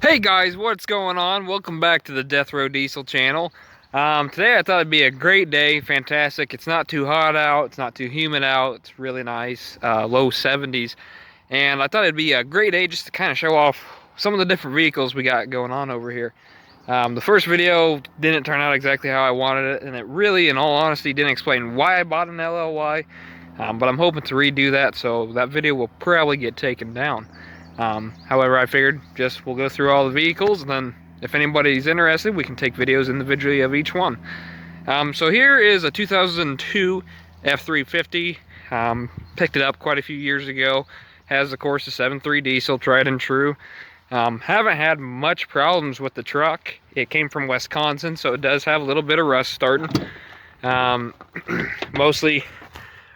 Hey guys, what's going on? Welcome back to the Death Row Diesel channel. Today I thought it'd be a great day, fantastic. It's not too hot out, it's not too humid out, it's really nice, low 70s. And I thought it'd be a great day just to kind of show off some of the different vehicles we got going on over here. The first video didn't turn out exactly how I wanted it, and it really, in all honesty, didn't explain why I bought an LLY. But I'm hoping to redo that, so that video will probably get taken down. However, I figured we'll go through all the vehicles, and then if anybody's interested, we can take videos individually of each one. So here is a 2002 F350. Picked it up quite a few years ago. Has, of course, a 7.3 diesel, tried and true. Haven't had much problems with the truck. It came from Wisconsin, so it does have a little bit of rust starting. Mostly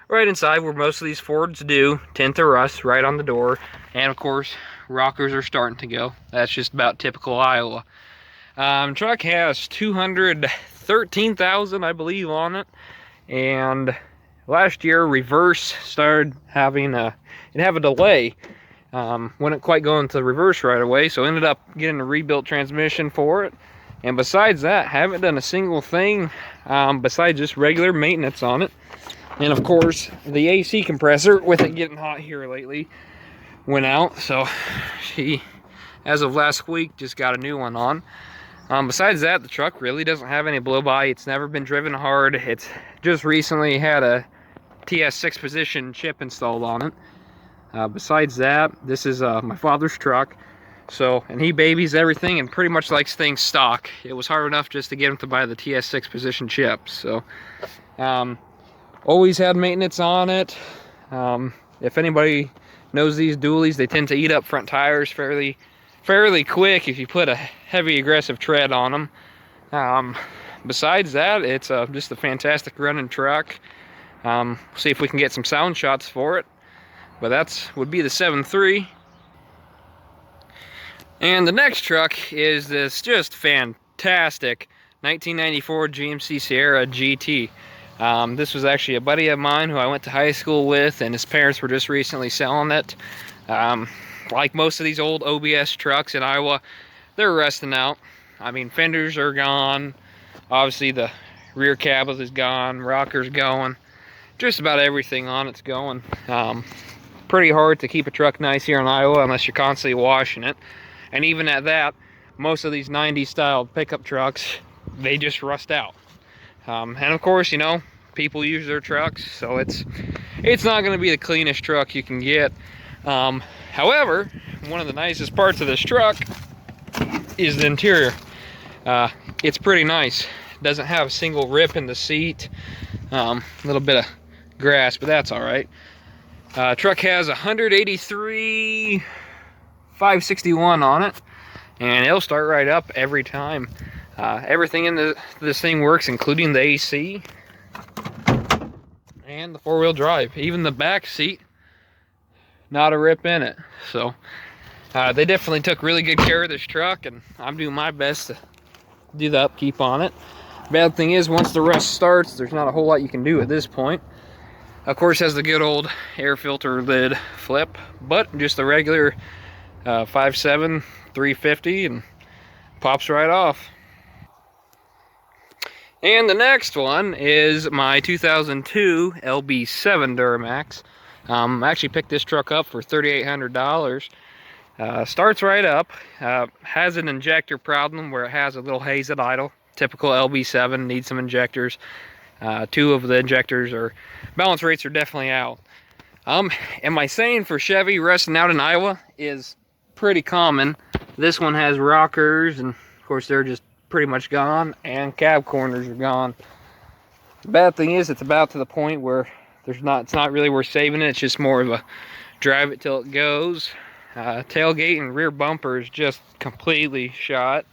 right inside where most of these Fords do, tint to rust right on the door. And of course, rockers are starting to go. That's just about typical Iowa. Truck has 213,000, I believe, on it. And last year, reverse started having a delay. Wouldn't quite go into reverse right away, so ended up getting a rebuilt transmission for it. And besides that, haven't done a single thing besides just regular maintenance on it. And of course, the AC compressor, with it getting hot here lately, went out. So she, as of last week, just got a new one on. Besides that, the truck really doesn't have any blow-by. It's never been driven hard. It's just recently had a TS6 position chip installed on it. Besides that, this is my father's truck. So, and he babies everything and pretty much likes things stock. It was hard enough just to get him to buy the TS6 position chips. So, always had maintenance on it. If anybody knows these dualies, they tend to eat up front tires fairly quick if you put a heavy aggressive tread on them. Besides that, it's just a fantastic running truck. See if we can get some sound shots for it. But would be the 7.3. And the next truck is this just fantastic 1994 GMC Sierra GT. This was actually a buddy of mine who I went to high school with, and his parents were just recently selling it. Like most of these old OBS trucks in Iowa, they're rusting out. I mean, fenders are gone. Obviously, the rear cab is gone. Rocker's going. Just about everything on it's going. Pretty hard to keep a truck nice here in Iowa unless you're constantly washing it. And even at that, most of these 90s style pickup trucks, they just rust out. And of course, you know, people use their trucks, so it's not going to be the cleanest truck you can get. However, one of the nicest parts of this truck is the interior. It's pretty nice. It doesn't have a single rip in the seat. A little bit of grass, but that's all right. Truck has 183,561 on it, and it'll start right up every time. Everything in this thing works, including the AC and the four-wheel drive. Even the back seat, not a rip in it. So they definitely took really good care of this truck, and I'm doing my best to do the upkeep on it. Bad thing is, once the rust starts, there's not a whole lot you can do at this point. Of course, has the good old air filter lid flip, but just the regular 5.7 350, and pops right off. And the next one is my 2002 LB7 Duramax. I actually picked this truck up for $3,800. Starts right up. Has an injector problem where it has a little haze at idle. Typical LB7, needs some injectors. Two of the injectors balance rates are definitely out. And my saying for Chevy rusting out in Iowa is pretty common. This one has rockers, and of course they're just pretty much gone, and cab corners are gone. The bad thing is, it's about to the point where it's not really worth saving it. It's just more of a drive it till it goes. Tailgate and rear bumper is just completely shot.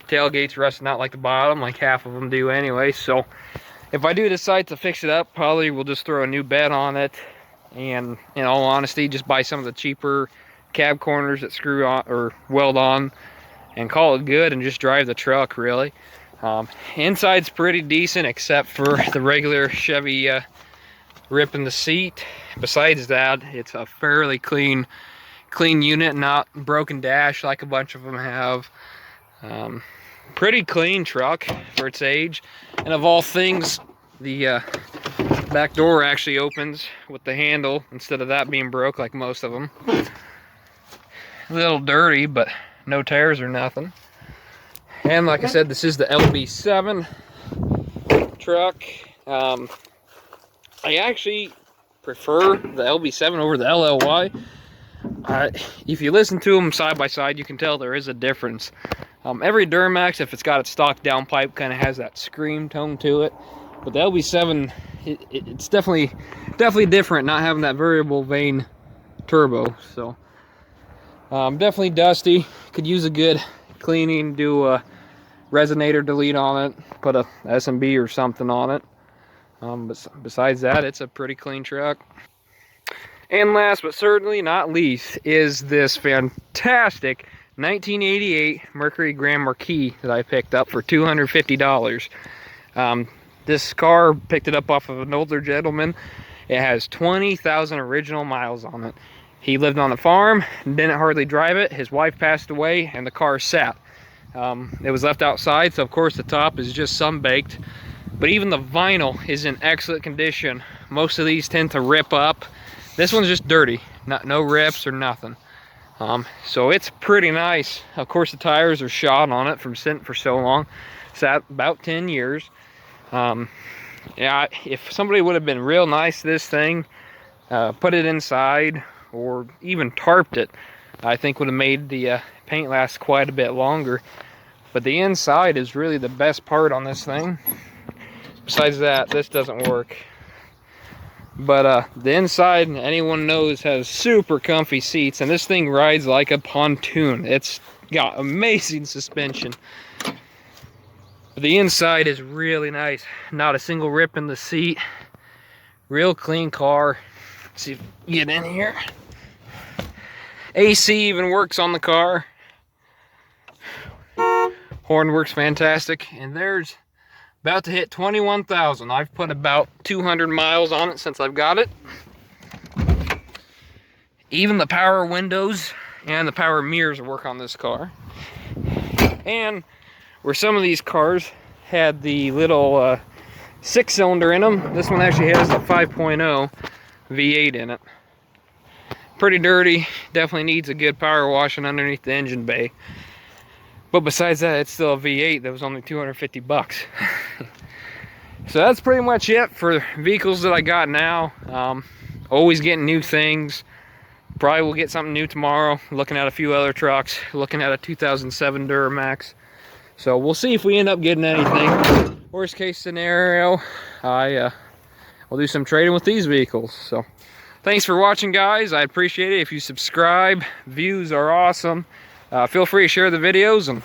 Tailgate's rusting out like the bottom, like half of them do anyway. So if I do decide to fix it up, probably we'll just throw a new bed on it, and in all honesty, just buy some of the cheaper cab corners that screw on or weld on, and call it good, and just drive the truck really. Inside's pretty decent, except for the regular Chevy rip in the seat. Besides that, it's a fairly clean clean unit, not broken dash like a bunch of them have. Pretty clean truck for its age. And of all things, the back door actually opens with the handle instead of that being broke like most of them. A little dirty, but no tears or nothing. And like I said, this is the LB7 truck. I actually prefer the LB7 over the LLY. If you listen to them side by side, you can tell there is a difference. Every Duramax, if it's got its stock downpipe, kind of has that scream tone to it. But the LB7, it's definitely different, not having that variable vane turbo. So definitely dusty. Could use a good cleaning. Do a resonator delete on it. Put a SMB or something on it. But besides that, it's a pretty clean truck. And last but certainly not least is this fantastic 1988 Mercury Grand Marquis that I picked up for $250. This car, picked it up off of an older gentleman. It has 20,000 original miles on it. He lived on a farm, didn't hardly drive it. His wife passed away and the car sat. It was left outside, so of course the top is just sun-baked. But even the vinyl is in excellent condition. Most of these tend to rip up. This one's just dirty, no rips or nothing. So it's pretty nice. Of course the tires are shot on it from sitting for so long. Sat about 10 years. Yeah, if somebody would have been real nice to this thing, put it inside or even tarped it, I think would have made the paint last quite a bit longer. But the inside is really the best part on this thing. Besides that, this doesn't work. But the inside, anyone knows, has super comfy seats, and this thing rides like a pontoon. It's got amazing suspension. But the inside is really nice. Not a single rip in the seat. Real clean car. Let's see if we can get in here. AC even works on the car. Horn works fantastic. And there's about to hit 21,000. I've put about 200 miles on it since I've got it. Even the power windows and the power mirrors work on this car. And where some of these cars had the little 6-cylinder in them, this one actually has a 5.0 V8 in it. Pretty dirty, definitely needs a good power washing underneath the engine bay. But besides that, it's still a V8 that was only 250 bucks. So that's pretty much it for vehicles that I got now. Always getting new things. Probably will get something new tomorrow. Looking at a few other trucks. Looking at a 2007 Duramax. So we'll see if we end up getting anything. Worst case scenario, we'll do some trading with these vehicles. So thanks for watching, guys. I appreciate it. If you subscribe, views are awesome. Feel free to share the videos, and